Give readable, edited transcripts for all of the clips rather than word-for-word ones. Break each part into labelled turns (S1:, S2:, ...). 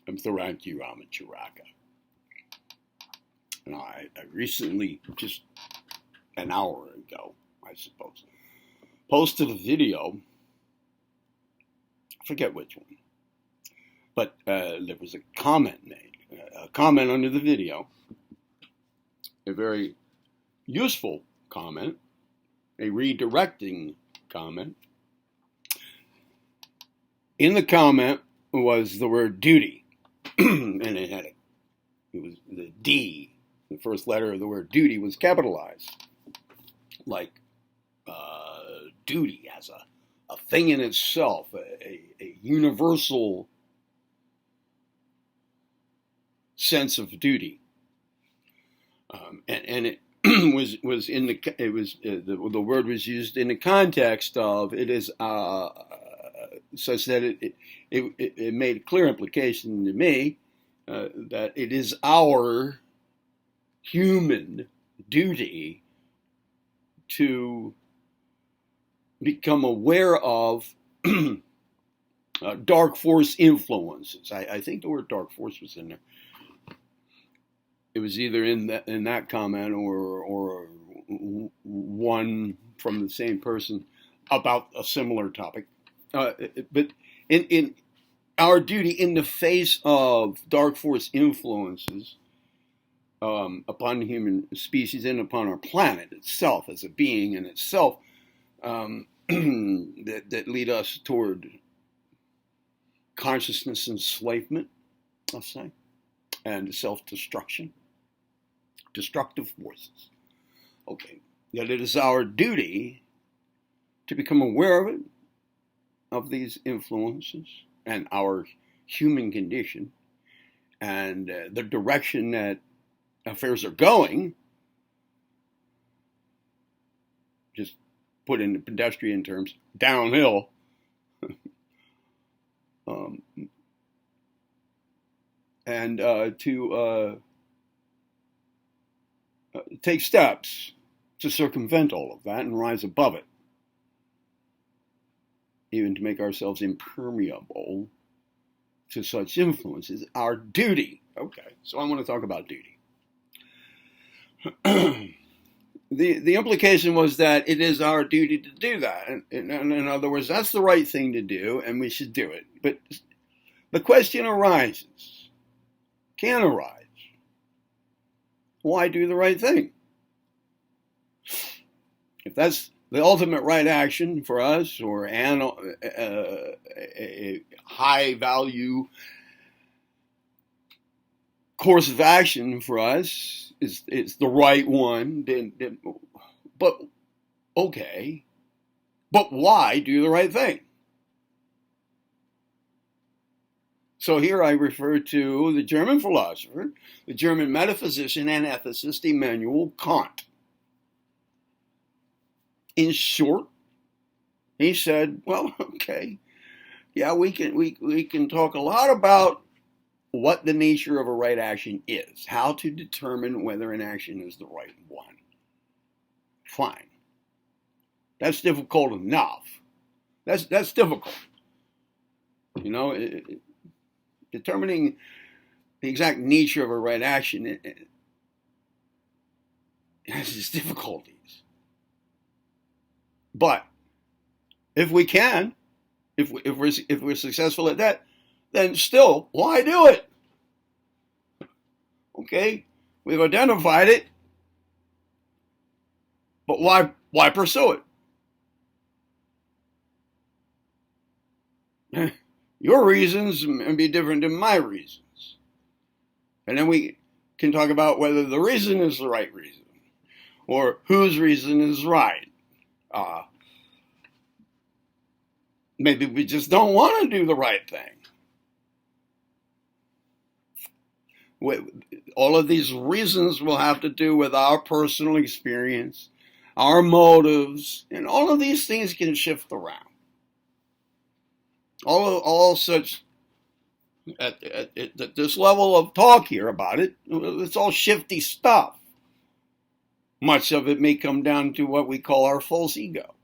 S1: I'm Theron Ramacharaka. And I recently, just an hour ago, I suppose, posted a video. I forget which one. But there was a comment made, a comment under the video, a very useful comment, a redirecting comment. In the comment was the word duty, and it was the D, the first letter of the word duty was capitalized, like duty as a thing in itself, a universal sense of duty, and it was in the word was used in the context of it is such that it made a clear implication to me that it is our human duty to become aware of dark force influences. I think the word dark force was in there. It was either in that comment or one from the same person about a similar topic. But in our duty in the face of dark force influences upon the human species and upon our planet itself as a being in itself, that lead us toward consciousness enslavement, let's say, and self-destruction, destructive forces. Okay, that it is our duty to become aware of it, of these influences and our human condition and the direction that affairs are going, just put in pedestrian terms, downhill. And to take steps to circumvent all of that and rise above it, even to make ourselves impermeable to such influences, our duty. Okay, so I want to talk about duty. The implication was that it is our duty to do that. In other words, that's the right thing to do, and we should do it. But the question can arise, why do the right thing? If that's the ultimate right action for us, or a high value course of action for us is the right one, but okay, but why do the right thing? So here I refer to the German philosopher, the German metaphysician and ethicist Immanuel Kant. In short, he said, well, okay, yeah, we can talk a lot about what the nature of a right action is, how to determine whether an action is the right one. Fine. That's difficult enough. That's difficult. You know, determining the exact nature of a right action it has its difficulties. But if we can, if we're successful at that, then still, why do it? Okay, we've identified it, but why pursue it? Your reasons may be different than my reasons. And then we can talk about whether the reason is the right reason, or whose reason is right. Maybe we just don't want to do the right thing. All of these reasons will have to do with our personal experience, our motives, and all of these things can shift around. All such, at this level of talk here about it, it's all shifty stuff. Much of it may come down to what we call our false ego.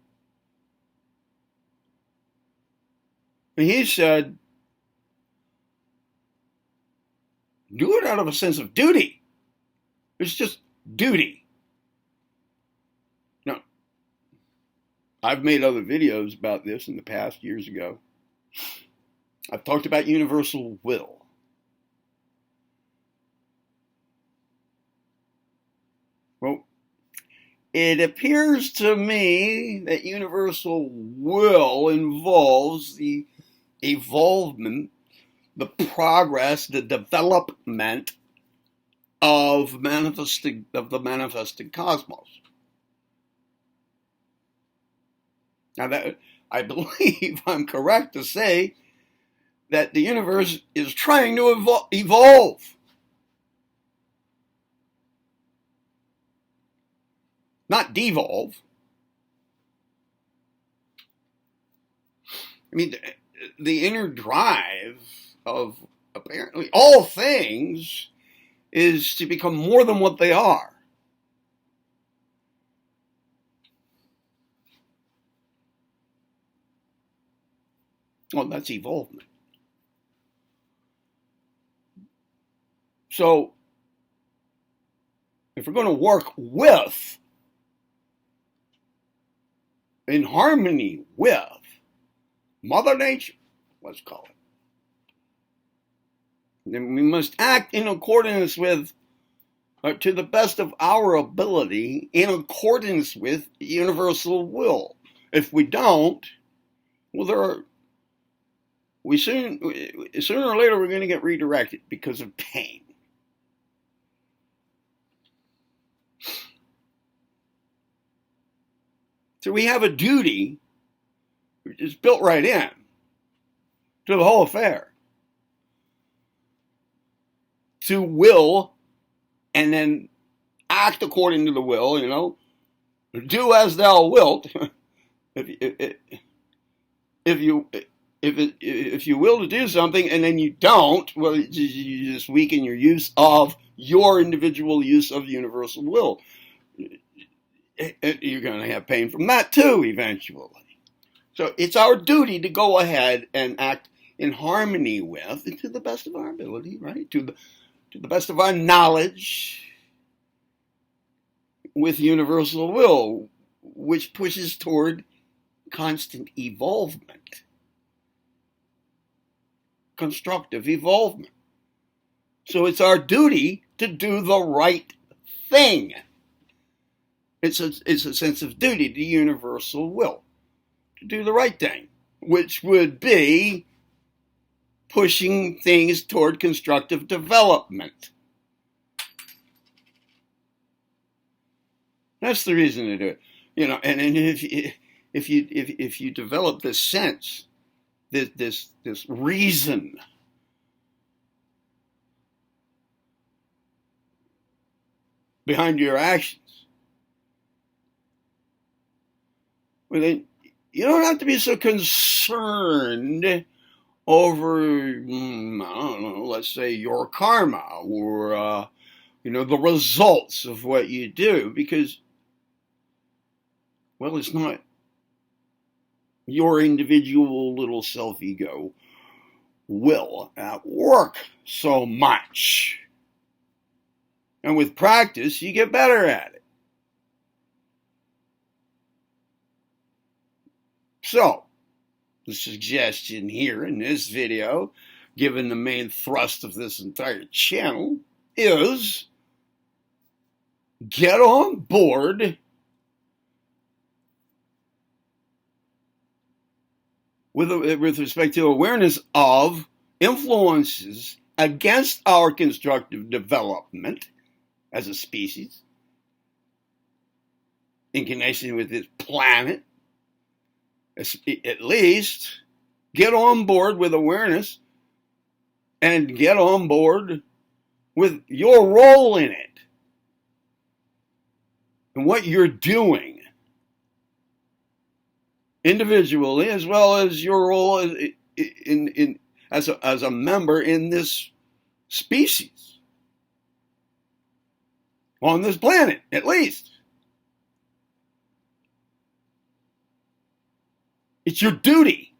S1: And he said, Do it out of a sense of duty. It's just duty. Now, I've made other videos about this in the past, years ago. I've talked about universal will. Well, it appears to me that universal will involves the evolvement, the progress, the development of the manifested cosmos. Now, that I believe I'm correct to say that the universe is trying to evolve. Not devolve. I mean, the inner drive of apparently all things is to become more than what they are. Well, that's evolvement. So, if we're going to work with, in harmony with, Mother Nature, let's call it, then we must act in accordance with, to the best of our ability, in accordance with universal will. If we don't, well, sooner or later we're going to get redirected because of pain. So we have a duty, which is built right in to the whole affair, to will and then act according to the will, do as thou wilt. if you will to do something and then you don't, well, you just weaken your use of your individual use of universal will. You're going to have pain from that too, eventually. So it's our duty to go ahead and act in harmony with, and to the best of our ability, right? To the best of our knowledge, with universal will, which pushes toward constant evolvement, constructive evolvement. So it's our duty to do the right thing. It's a sense of duty to universal will, to do the right thing, which would be pushing things toward constructive development. That's the reason to do it, And if you develop this sense, this reason, behind your actions, well, then you don't have to be so concerned over, I don't know, let's say your karma or, the results of what you do, because, well, it's not your individual little self-ego will at work so much. And with practice, you get better at it. So, the suggestion here in this video, given the main thrust of this entire channel, is get on board with respect to awareness of influences against our constructive development as a species, in connection with this planet. At least get on board with awareness and get on board with your role in it and what you're doing individually, as well as your role as a member in this species on this planet, at least. It's your duty.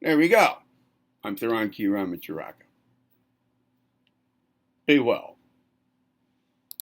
S1: There we go. I'm Theron Ramacharaka. Be well.